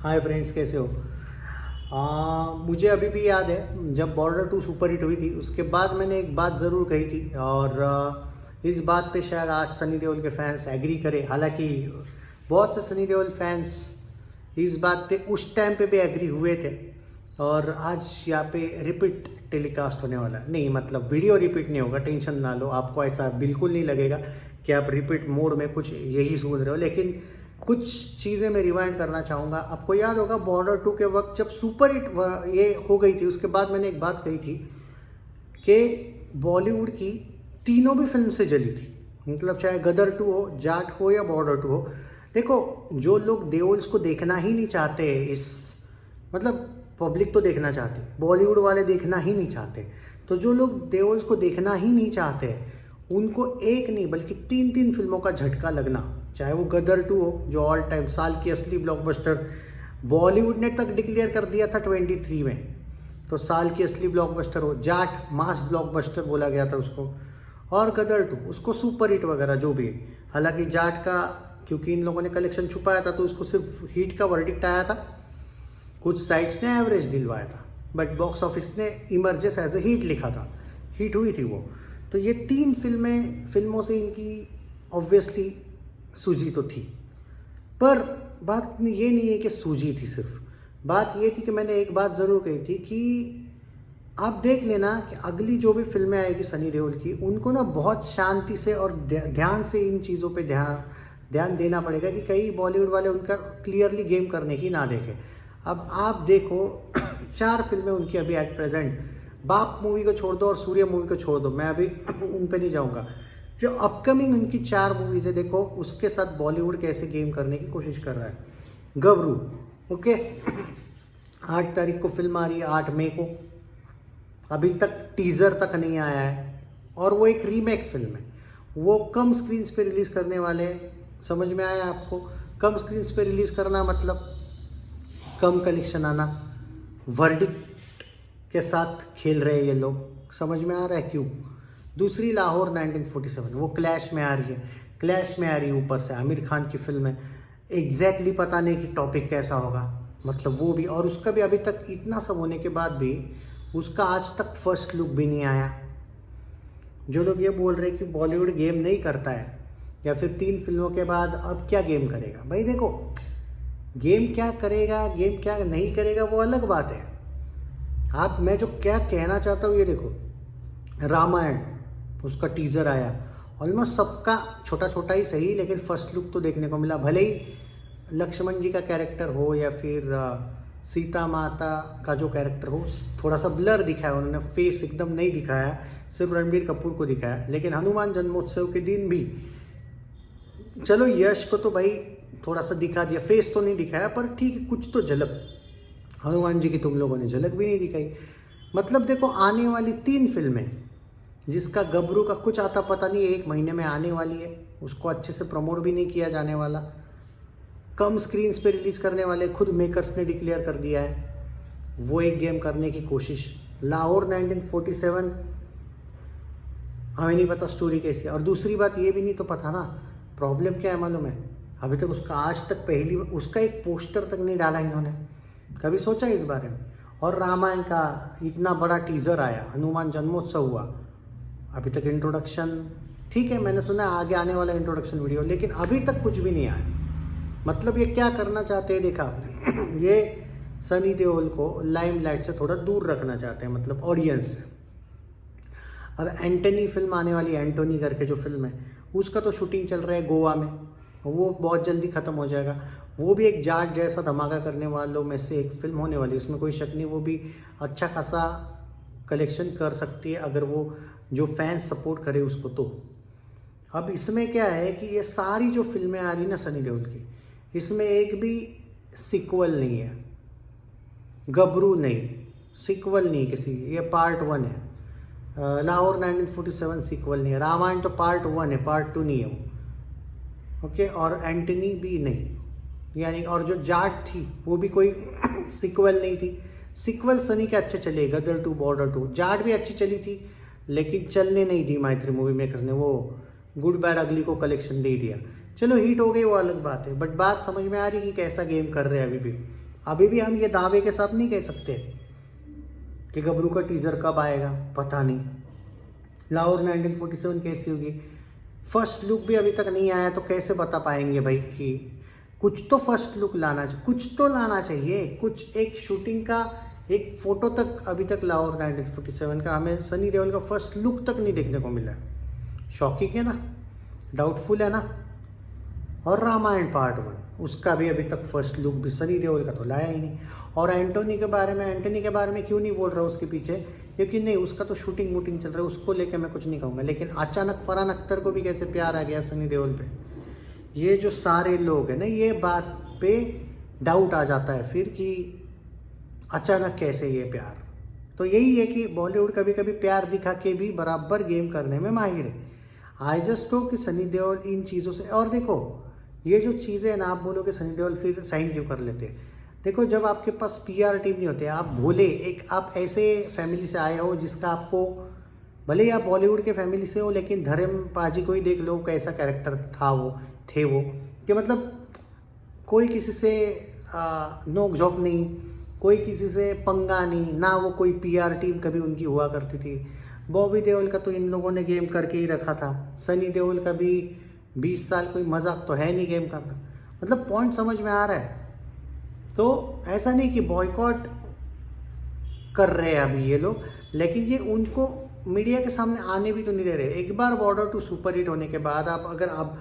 Hi friends, कैसे हो? मुझे अभी भी याद है जब बॉर्डर 2 सुपर हिट हुई थी, उसके बाद मैंने एक बात ज़रूर कही थी और इस बात पे शायद आज सनी देओल के फैंस एग्री करें। हालांकि बहुत से सनी देओल फैंस इस बात पे उस टाइम पे भी एग्री हुए थे और आज यहाँ पे रिपीट टेलीकास्ट होने वाला है। नहीं, मतलब वीडियो रिपीट नहीं होगा, टेंशन ना लो। आपको ऐसा बिल्कुल नहीं लगेगा कि आप रिपीट मोड में कुछ यही सुन रहे हो, लेकिन कुछ चीज़ें मैं रिवाइंड करना चाहूँगा। आपको याद होगा बॉर्डर 2 के वक्त जब सुपर हिट ये हो गई थी, उसके बाद मैंने एक बात कही थी कि बॉलीवुड की तीनों भी फिल्म से जली थी। मतलब चाहे गदर 2 हो, जाट हो या बॉर्डर 2 हो। देखो, जो लोग देओल्स को देखना ही नहीं चाहते, मतलब पब्लिक तो देखना चाहती, बॉलीवुड वाले देखना ही नहीं चाहते, तो जो लोग देओल्स को देखना ही नहीं चाहते उनको एक नहीं बल्कि 3 फिल्मों का झटका लगना, चाहे वो गदर 2 हो जो ऑल टाइम साल की असली ब्लॉकबस्टर बॉलीवुड ने तक डिक्लेयर कर दिया था 23 में, तो साल की असली ब्लॉकबस्टर हो, जाट मास ब्लॉकबस्टर बोला गया था उसको, और गदर 2 उसको सुपर हिट वगैरह जो भी है। हालांकि जाट का क्योंकि इन लोगों ने कलेक्शन छुपाया था तो उसको सिर्फ हिट का वर्डिक्ट आया था, कुछ साइट्स ने एवरेज दिलवाया था, बट बॉक्स ऑफिस ने इमर्जेस एज ए हिट लिखा था, हिट हुई थी वो। तो ये 3 फिल्मों से इनकी ऑब्वियसली सूझी तो थी, पर बात ये नहीं है कि सूझी थी। सिर्फ बात ये थी कि मैंने एक बात ज़रूर कही थी कि आप देख लेना कि अगली जो भी फिल्में आएगी सनी देओल की, उनको ना बहुत शांति से और ध्यान से इन चीज़ों पे ध्यान देना पड़ेगा कि कई बॉलीवुड वाले उनका क्लियरली गेम करने की ना देखें। अब आप देखो 4 फिल्में उनकी अभी एट प्रेजेंट, बाप मूवी को छोड़ दो और सूर्य मूवी को छोड़ दो, मैं अभी उन पे नहीं जाऊंगा। जो अपकमिंग उनकी 4 मूवीज है, देखो उसके साथ बॉलीवुड कैसे गेम करने की कोशिश कर रहा है। गबरू, ओके 8 तारीख को फिल्म आ रही है, 8 मई को, अभी तक टीजर तक नहीं आया है और वो एक रीमेक फिल्म है। वो कम स्क्रीन पे रिलीज करने वाले हैं। समझ में आया आपको? कम स्क्रीन पे रिलीज करना मतलब कम कलेक्शन आना, वर्डिक्ट के साथ खेल रहे हैं ये लोग। समझ में आ रहा है क्यों? दूसरी लाहौर 1947 वो क्लैश में आ रही है, क्लैश में आ रही है, ऊपर से आमिर खान की फिल्म है। एग्जैक्टली पता नहीं कि टॉपिक कैसा होगा, मतलब वो भी, और उसका भी अभी तक इतना सब होने के बाद भी उसका आज तक फर्स्ट लुक भी नहीं आया। जो लोग ये बोल रहे हैं कि बॉलीवुड गेम नहीं करता है या फिर 3 फिल्मों के बाद अब क्या गेम करेगा, भाई देखो गेम क्या करेगा, गेम क्या नहीं करेगा वो अलग बात है। मैं जो क्या कहना चाहता हूँ, ये देखो रामायण उसका टीजर आया, ऑलमोस्ट सबका छोटा छोटा ही सही, लेकिन फर्स्ट लुक तो देखने को मिला। भले ही लक्ष्मण जी का कैरेक्टर हो या फिर सीता माता का जो कैरेक्टर हो, थोड़ा सा ब्लर दिखाया उन्होंने, फेस एकदम नहीं दिखाया, सिर्फ रणबीर कपूर को दिखाया। लेकिन हनुमान जन्मोत्सव के दिन भी चलो यश को तो भाई थोड़ा सा दिखा दिया, फेस तो नहीं दिखाया, पर ठीक है कुछ तो झलक। हनुमान जी की तुम लोगों ने झलक भी नहीं दिखाई। मतलब देखो आने वाली 3 फिल्में, जिसका गबरू का कुछ आता पता नहीं, 1 महीने में आने वाली है, उसको अच्छे से प्रमोट भी नहीं किया जाने वाला, कम स्क्रीन पे रिलीज करने वाले, खुद मेकर्स ने डिक्लेयर कर दिया है। वो एक गेम करने की कोशिश। लाहौर 1947 हमें नहीं पता स्टोरी कैसी है, और दूसरी बात ये भी नहीं तो पता ना प्रॉब्लम क्या है मालूम है, अभी तक उसका आज तक उसका एक पोस्टर तक नहीं डाला इन्होंने। कभी सोचा इस बारे में? और रामायण का इतना बड़ा टीजर आया, हनुमान जन्मोत्सव हुआ, अभी तक इंट्रोडक्शन, ठीक है मैंने सुना आगे आने वाला इंट्रोडक्शन वीडियो, लेकिन अभी तक कुछ भी नहीं आया। मतलब ये क्या करना चाहते हैं देखा आपने ये सनी देओल को लाइमलाइट से थोड़ा दूर रखना चाहते हैं, मतलब ऑडियंस से। अब एंटनी फिल्म आने वाली है, एंटोनी करके जो फिल्म है, उसका तो शूटिंग चल रहा है गोवा में, वो बहुत जल्दी ख़त्म हो जाएगा। वो भी एक जाट जैसा धमाका करने वालों में से एक फिल्म होने वाली है, उसमें कोई शक नहीं। वो भी अच्छा खासा कलेक्शन कर सकती है अगर वो जो फैंस सपोर्ट करे उसको। तो अब इसमें क्या है कि ये सारी जो फिल्में आ रही ना सनी देओल की, इसमें एक भी सीक्वल नहीं है। गबरू नहीं, सीक्वल नहीं किसी, ये पार्ट 1 है। लाहौर 1947 सीक्वल नहीं है। रामायण तो पार्ट 1 है, पार्ट 2 नहीं है वो, ओके। और एंटनी भी नहीं, यानी और जो जाट थी वो भी कोई सीक्वल नहीं थी। सीक्वल सनी के अच्छे चले, गदर 2, बॉर्डर 2, जाट भी अच्छी चली थी, लेकिन चलने नहीं दी मैत्री मूवी मेकर्स ने, वो गुड बैड अगली को कलेक्शन दे दिया। चलो हिट हो गई वो अलग बात है, बट बात समझ में आ रही कि कैसा गेम कर रहे हैं अभी भी। अभी भी हम ये दावे के साथ नहीं कह सकते कि गबरू का टीजर कब आएगा, पता नहीं। लाहौर 1947 कैसी होगी, फर्स्ट लुक भी अभी तक नहीं आया, तो कैसे बता पाएंगे भाई कि कुछ तो फर्स्ट लुक लाना चाहिए, कुछ तो लाना चाहिए, कुछ एक शूटिंग का एक फोटो तक अभी तक लाहौर 1947 का हमें सनी देओल का फर्स्ट लुक तक नहीं देखने को मिला है। शॉकिंग है ना, डाउटफुल है ना। और रामायण पार्ट 1 उसका भी अभी तक फर्स्ट लुक भी सनी देओल का तो लाया ही नहीं। और एंटोनी के बारे में क्यों नहीं बोल रहा उसके पीछे, क्योंकि नहीं, उसका तो शूटिंग वूटिंग चल रहा है, उसको लेके मैं कुछ नहीं कहूँगा। लेकिन अचानक फरहान अख्तर को भी कैसे प्यार आ गया सनी देओल पे, ये जो सारे लोग हैं ना, ये बात पे डाउट आ जाता है फिर कि अचानक कैसे ये प्यार। तो यही है कि बॉलीवुड कभी कभी प्यार दिखा के भी बराबर गेम करने में माहिर है। आई जस्ट हो कि सनी देओल इन चीज़ों से, और देखो ये जो चीज़ें हैं ना, आप बोलोगे सनी देओल फिर साइन क्यों कर लेते, देखो जब आपके पास पीआर टीम नहीं होते, आप भोले एक, आप ऐसे फैमिली से आए हो जिसका आपको, भले ही आप बॉलीवुड के फैमिली से हो, लेकिन धर्म पाजी को ही देख लो कैसा कैरेक्टर था वो, थे वो, कि मतलब कोई किसी से नोक झोंक नहीं, कोई किसी से पंगा नहीं ना, वो कोई पीआर टीम कभी उनकी हुआ करती थी। बॉबी देओल का तो इन लोगों ने गेम करके ही रखा था, सनी देओल का भी 20 साल कोई मजाक तो है नहीं गेम करना, मतलब पॉइंट समझ में आ रहा है। तो ऐसा नहीं कि बॉयकॉट कर रहे हैं अभी ये लोग, लेकिन ये उनको मीडिया के सामने आने भी तो नहीं दे रहे। एक बार बॉर्डर 2 सुपर हिट होने के बाद आप अगर अब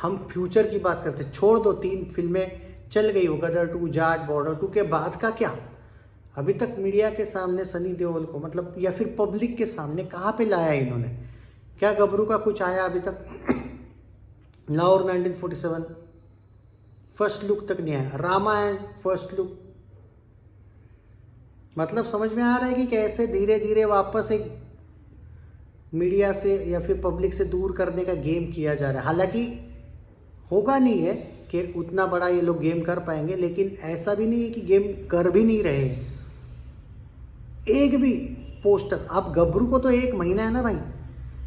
हम फ्यूचर की बात करते, छोड़ दो 3 फिल्में चल गई हो, गदर 2, जाट, बॉर्डर 2 के बाद का क्या, अभी तक मीडिया के सामने सनी देओल को, मतलब या फिर पब्लिक के सामने कहाँ पे लाया इन्होंने, क्या गबरू का कुछ आया अभी तक? लाहौर 1947 फर्स्ट लुक तक नहीं आया, रामायण फर्स्ट लुक, मतलब समझ में आ रहा है कि कैसे धीरे धीरे वापस एक मीडिया से या फिर पब्लिक से दूर करने का गेम किया जा रहा है। हालांकि होगा नहीं है कि उतना बड़ा ये लोग गेम कर पाएंगे, लेकिन ऐसा भी नहीं है कि गेम कर भी नहीं रहे। एक भी पोस्टर, अब गबरू को तो 1 महीना है ना भाई,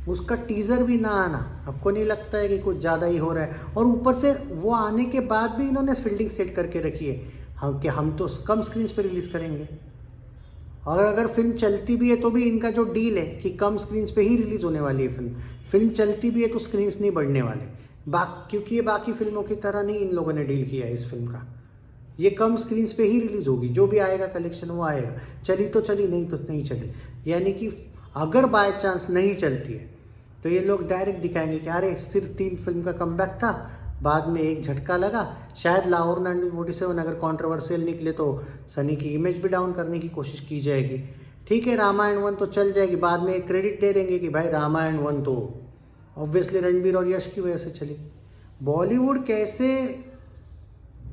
उसका टीजर भी ना आना, आपको नहीं लगता है कि कुछ ज़्यादा ही हो रहा है? और ऊपर से वो आने के बाद भी इन्होंने फील्डिंग सेट करके रखी है हम तो कम स्क्रीन पे रिलीज़ करेंगे, और अगर फिल्म चलती भी है तो भी इनका जो डील है कि कम स्क्रीन पे ही रिलीज़ होने वाली है फिल्म चलती भी है तो स्क्रीन नहीं बढ़ने वाले, क्योंकि ये बाकी फिल्मों की तरह नहीं इन लोगों ने डील किया है इस फिल्म का, ये कम स्क्रीन पे ही रिलीज़ होगी, जो भी आएगा कलेक्शन वो आएगा, चली तो चली, नहीं तो नहीं चली। यानी कि अगर बाय चांस नहीं चलती है तो ये लोग डायरेक्ट दिखाएंगे कि अरे सिर्फ 3 फिल्म का कमबैक था, बाद में एक झटका लगा, शायद लाहौर 1947 अगर कंट्रोवर्शियल निकले तो सनी की इमेज भी डाउन करने की कोशिश की जाएगी। ठीक है, रामायण 1 तो चल जाएगी, बाद में क्रेडिट दे देंगे कि भाई रामायण 1 तो ऑब्वियसली रणबीर और यश की वजह से चली। बॉलीवुड कैसे,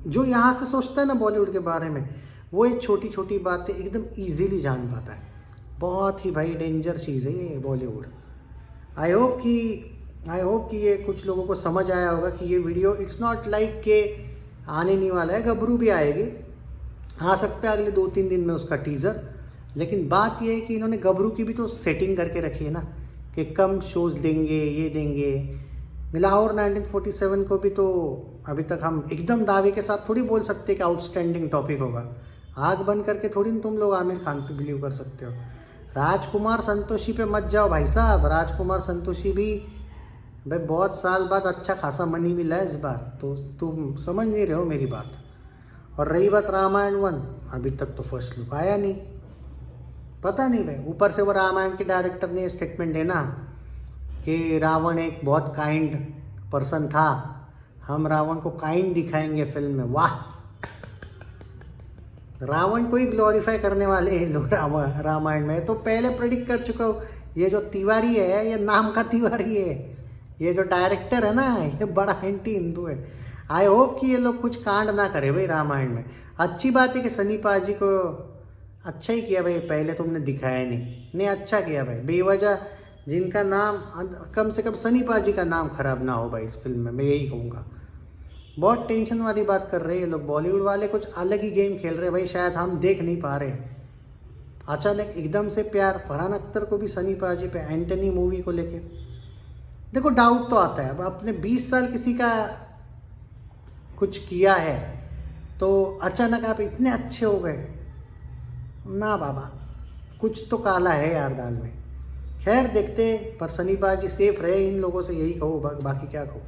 जो यहाँ से सोचता है ना बॉलीवुड के बारे में, वो एक छोटी छोटी बातें एकदम ईजीली जान पाता है। बहुत ही भाई डेंजर चीज़ है ये बॉलीवुड। आई होप कि ये कुछ लोगों को समझ आया होगा कि ये वीडियो इट्स नॉट लाइक के आने नहीं वाला है, गबरू भी आएगी, आ सकता है अगले 2-3 दिन में उसका टीज़र। लेकिन बात ये है कि इन्होंने गबरू की भी तो सेटिंग करके रखी है ना, कि कम शोज़ देंगे, ये देंगे। लाहौर 1947 को भी तो अभी तक हम एकदम दावे के साथ थोड़ी बोल सकते कि आउटस्टैंडिंग टॉपिक होगा। आग बंद करके थोड़ी ना तुम लोग आमिर खान पे बिलीव कर सकते हो। राजकुमार संतोषी पे मत जाओ भाई साहब, राजकुमार संतोषी भी भाई बहुत साल बाद अच्छा खासा मनी मिला है इस बार, तो तुम समझ नहीं रहे हो मेरी बात। और रही बात रामायण 1, अभी तक तो फर्स्ट लुक आया नहीं, पता नहीं भाई। ऊपर से वो रामायण के डायरेक्टर ने स्टेटमेंट देना कि रावण एक बहुत काइंड पर्सन था, हम रावण को काइंड दिखाएंगे फिल्म में। वाह, रावण को ही ग्लोरीफाई करने वाले हैं लोग रामायण में। तो पहले प्रेडिक्ट कर चुका हूँ, ये जो तिवारी है, ये नाम का तिवारी है, ये जो डायरेक्टर है ना, ये बड़ा एंटी हिंदू है। आई होप कि ये लोग कुछ कांड ना करे भाई रामायण में। अच्छी बात है कि सनी पाजी को अच्छा ही किया भाई, पहले तुमने दिखाया नहीं अच्छा किया भाई। बेवजह जिनका नाम, कम से कम सनी पाजी का नाम खराब ना हो भाई इस फिल्म में, मैं यही कहूँगा। बहुत टेंशन वाली बात कर रहे हैं लोग, बॉलीवुड वाले कुछ अलग ही गेम खेल रहे हैं भाई, शायद हम देख नहीं पा रहे। अचानक एकदम से प्यार, फरहान अख्तर को भी सनी पाजी पे, एंटनी मूवी को लेके देखो डाउट तो आता है। अब आपने 20 साल किसी का कुछ किया है तो अचानक आप इतने अच्छे हो गए। ना बाबा, कुछ तो काला है यार दाल में। खैर देखते, पर सनी पाजी सेफ रहे इन लोगों से, यही कहो, बाकी क्या कहो।